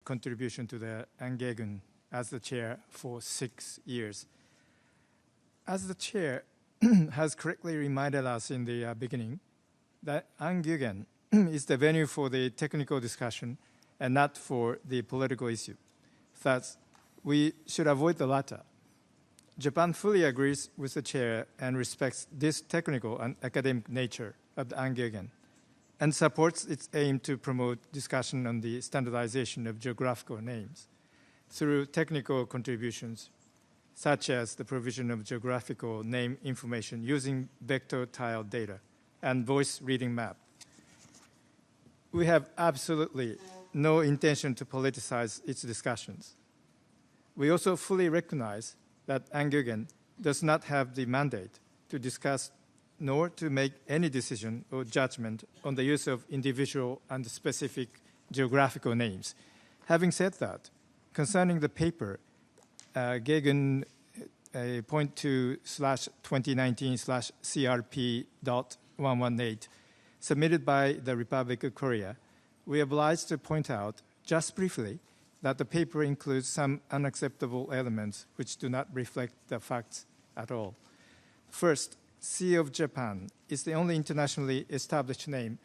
contribution to the Angegun as the chair for 6 years. As the chair has correctly reminded us in the beginning, that Angegun is the venue for the technical discussion and not for the political issue. Thus, we should avoid the latter. Japan fully agrees with the chair and respects this technical and academic nature of the Angegun and supports its aim to promote discussion on the standardization of geographical names through technical contributions, such as the provision of geographical name information using vector tile data and voice reading map. We have absolutely no intention to politicize its discussions. We also fully recognize that Angegun does not have the mandate to discuss nor to make any decision or judgment on the use of individual and specific geographical names. Having said that, concerning the paper, Gegun .2/2019/CRP.118, submitted by the Republic of Korea, we are obliged to point out, just briefly, that the paper includes some unacceptable elements which do not reflect the facts at all. First, Sea of Japan is the only internationally established name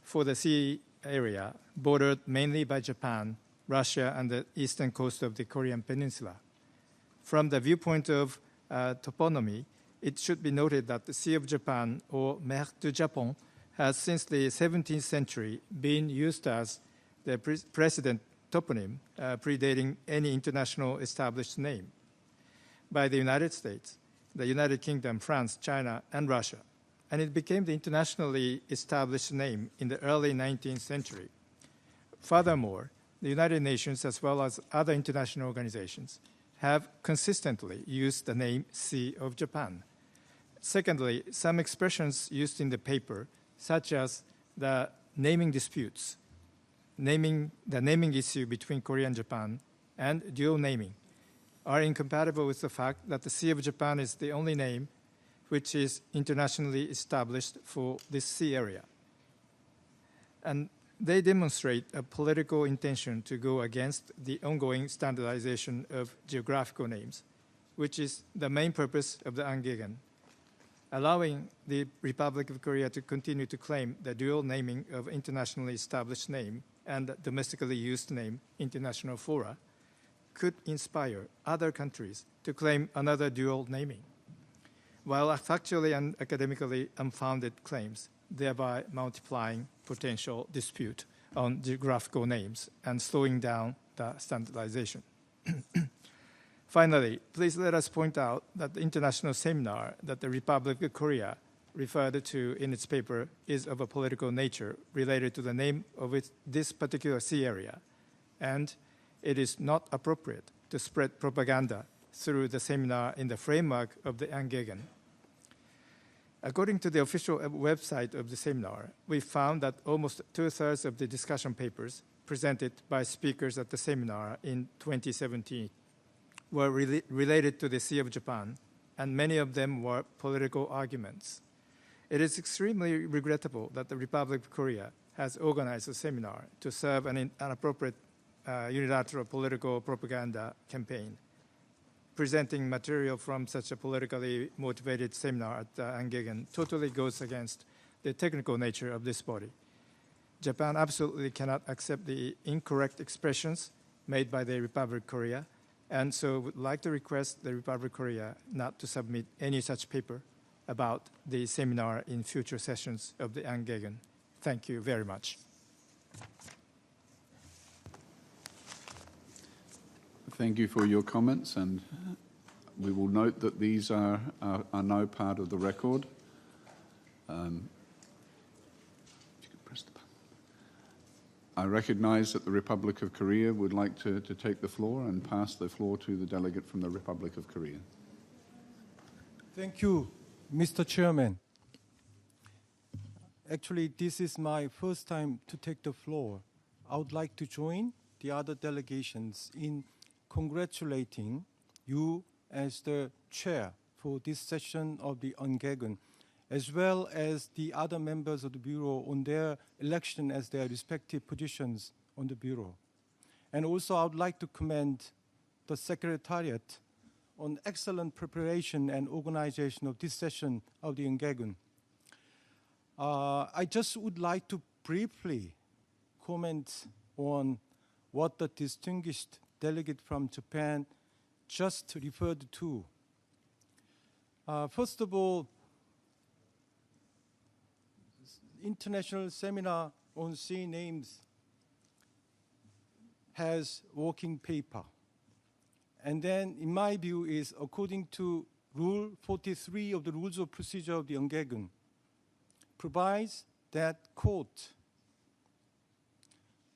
for the sea area bordered mainly by Japan, Russia, and the eastern coast of the Korean Peninsula. From the viewpoint of toponymy, it should be noted that the Sea of Japan, or Mer du Japon, has since the 17th century been used as the precedent toponym predating any international established name by the United States, the United Kingdom, France, China, and Russia, and it became the internationally established name in the early 19th century. Furthermore, the United Nations, as well as other international organizations, have consistently used the name Sea of Japan. Secondly, some expressions used in the paper, such as the naming disputes, the naming issue between Korea and Japan, and dual naming, are incompatible with the fact that the Sea of Japan is the only name which is internationally established for this sea area. And they demonstrate a political intention to go against the ongoing standardization of geographical names, which is the main purpose of the Angegun, allowing the Republic of Korea to continue to claim the dual naming of internationally established name and domestically used name international fora could inspire other countries to claim another dual naming, while factually and academically unfounded claims, thereby multiplying potential dispute on geographical names and slowing down the standardization. Finally, please let us point out that the international seminar that the Republic of Korea referred to in its paper is of a political nature related to the name of this particular sea area, and it is not appropriate to spread propaganda through the seminar in the framework of the Angegun. According to the official website of the seminar, we found that almost 2/3 of the discussion papers presented by speakers at the seminar in 2017 were related to the Sea of Japan, and many of them were political arguments. It is extremely regrettable that the Republic of Korea has organized a seminar to serve an inappropriate unilateral political propaganda campaign. Presenting material from such a politically motivated seminar at Angegun totally goes against the technical nature of this body. Japan absolutely cannot accept the incorrect expressions made by the Republic of Korea, and so would like to request the Republic of Korea not to submit any such paper about the seminar in future sessions of the Angegun. Thank you very much. Thank you for your comments, and we will note that these are now part of the record. If you could press the button. I recognize that the Republic of Korea would like to take the floor and pass the floor to the delegate from the Republic of Korea. Thank you, Mr. Chairman. Actually, this is my first time to take the floor. I would like to join the other delegations in congratulating you as the chair for this session of the Angegun, as well as the other members of the Bureau on their election as their respective positions on the Bureau. And also I would like to commend the Secretariat on excellent preparation and organization of this session of the Ungagun. I just would like to briefly comment on what the distinguished delegate from Japan just referred to. First of all, International Seminar on Sea Names has working paper. And then, in my view, is according to Rule 43 of the Rules of Procedure of the Ungagun, provides that, quote,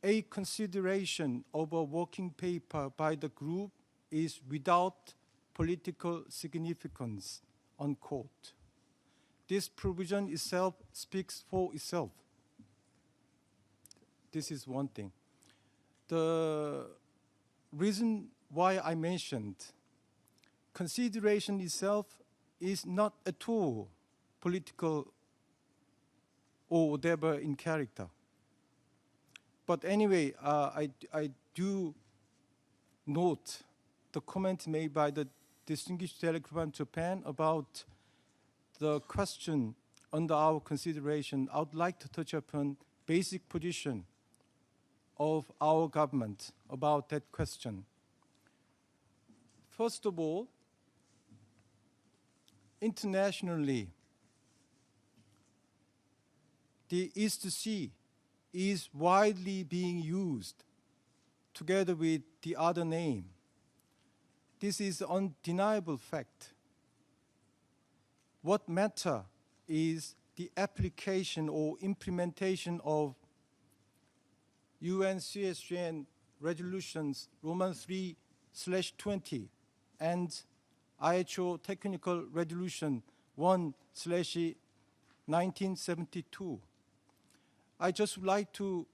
a consideration of a working paper by the group is without political significance, unquote. This provision itself speaks for itself. This is one thing. The reason why I mentioned consideration itself is not at all political or whatever in character. But anyway, I do note the comment made by the distinguished delegate from Japan about the question under our consideration. I would like to touch upon basic position of our government about that question. First of all, internationally, the East Sea is widely being used together with the other name. This is an undeniable fact. What matters is the application or implementation of UN-CSGN resolutions Roman 3/20 and IHO Technical Resolution 1/1972. I just would like to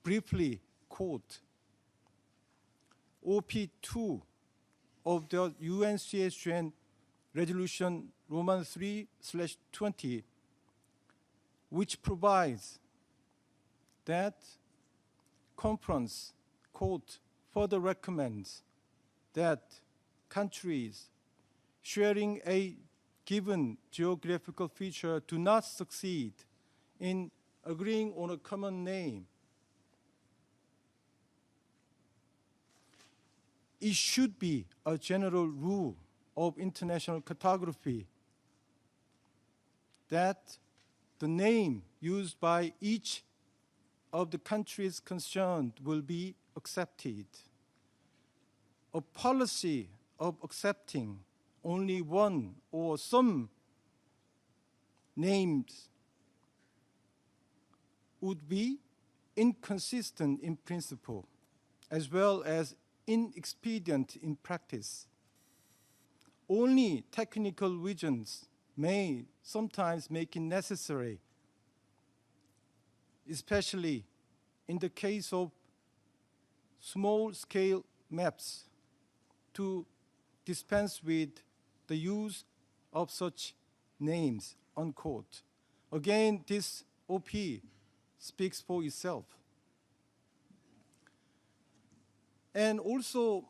briefly quote OP2 of the UN-CSGN Resolution Roman 3/20, which provides that conference, quote, further recommends that countries sharing a given geographical feature do not succeed in agreeing on a common name. It should be a general rule of international cartography that the name used by each of the countries concerned will be accepted. A policy of accepting only one or some names would be inconsistent in principle as well as inexpedient in practice. Only technical reasons may sometimes make it necessary, especially in the case of small-scale maps, to dispense with the use of such names, unquote. Again, this OP speaks for itself. And also,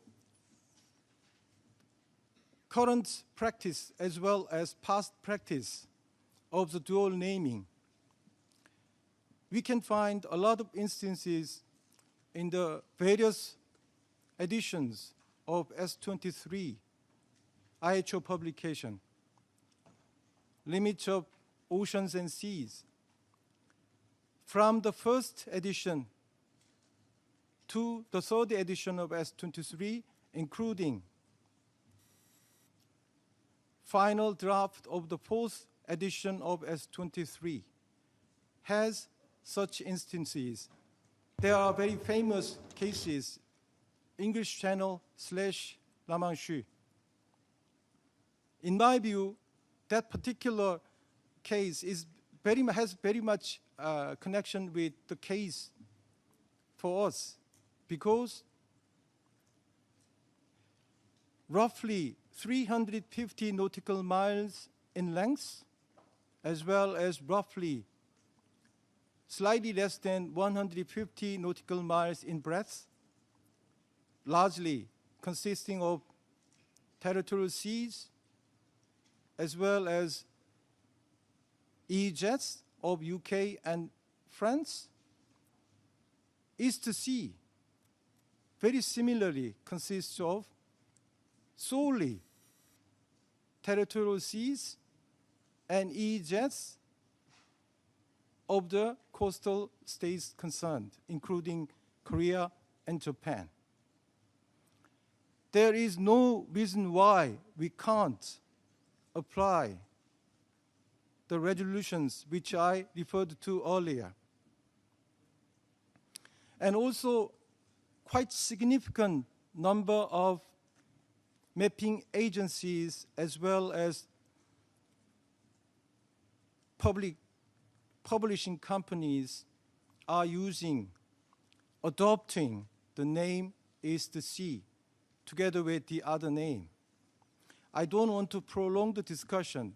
current practice as well as past practice of the dual naming. We can find a lot of instances in the various editions of S23 IHO publication, Limits of Oceans and Seas. From the first edition to the third edition of S23, including final draft of the fourth edition of S23, has such instances. There are very famous cases, English Channel / La Manche. In my view, that particular case has very much connection with the case for us, because roughly 350 nautical miles in length, as well as roughly slightly less than 150 nautical miles in breadth, largely consisting of territorial seas as well as EEZs of UK and France. East Sea very similarly consists of solely territorial seas and EEZs of the coastal states concerned, including Korea and Japan. There is no reason why we can't apply the resolutions which I referred to earlier. And also quite significant number of mapping agencies as well as publishing companies are adopting the name East Sea together with the other name. I don't want to prolong the discussion.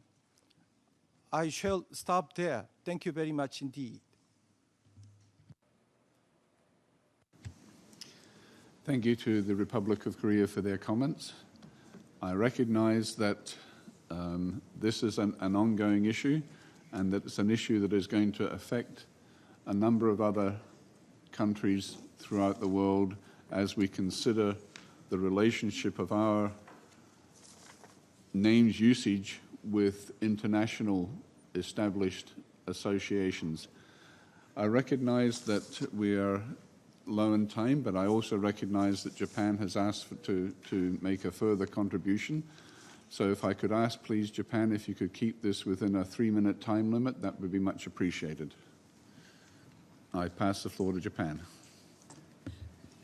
I shall stop there. Thank you very much indeed. Thank you to the Republic of Korea for their comments. I recognize that this is an ongoing issue and that it's an issue that is going to affect a number of other countries throughout the world as we consider the relationship of our names usage with international established associations. I recognize that we are low in time, but I also recognize that Japan has asked to make a further contribution. So if I could ask, please, Japan, if you could keep this within a 3-minute time limit, that would be much appreciated. I pass the floor to Japan.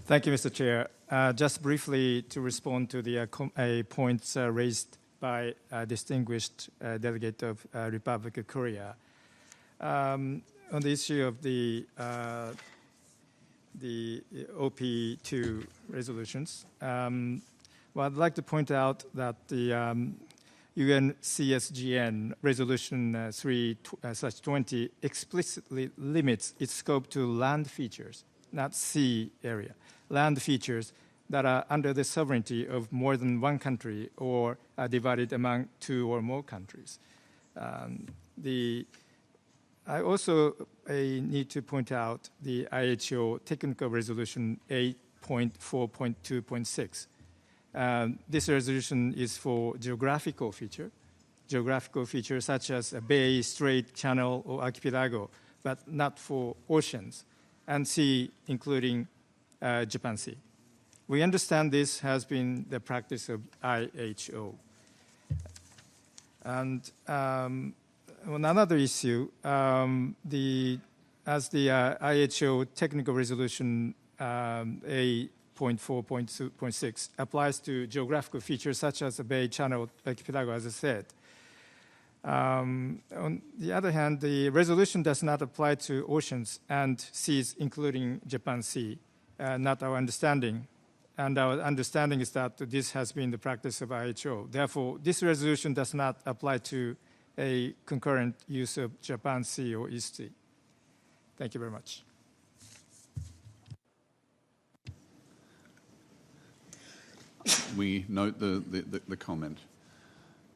Thank you, Mr. Chair. Just briefly to respond to the points raised by a distinguished delegate of Republic of Korea. On the issue of the OP2 resolutions, well, I'd like to point out that the UNCSGN Resolution 3/20 explicitly limits its scope to land features, not sea area. Land features that are under the sovereignty of more than one country or are divided among 2 or more countries. I also need to point out the IHO Technical Resolution 8.4.2.6. This resolution is for geographical features such as a bay, strait, channel, or archipelago, but not for oceans, and sea, including Japan Sea. We understand this has been the practice of IHO. And on another issue, as the IHO Technical Resolution A.4.6 applies to geographical features such as a bay, channel, archipelago, as I said. On the other hand, the resolution does not apply to oceans and seas, including Japan Sea, not our understanding. And our understanding is that this has been the practice of IHO. Therefore, this resolution does not apply to a concurrent use of Japan Sea or East Sea. Thank you very much. We note the comment.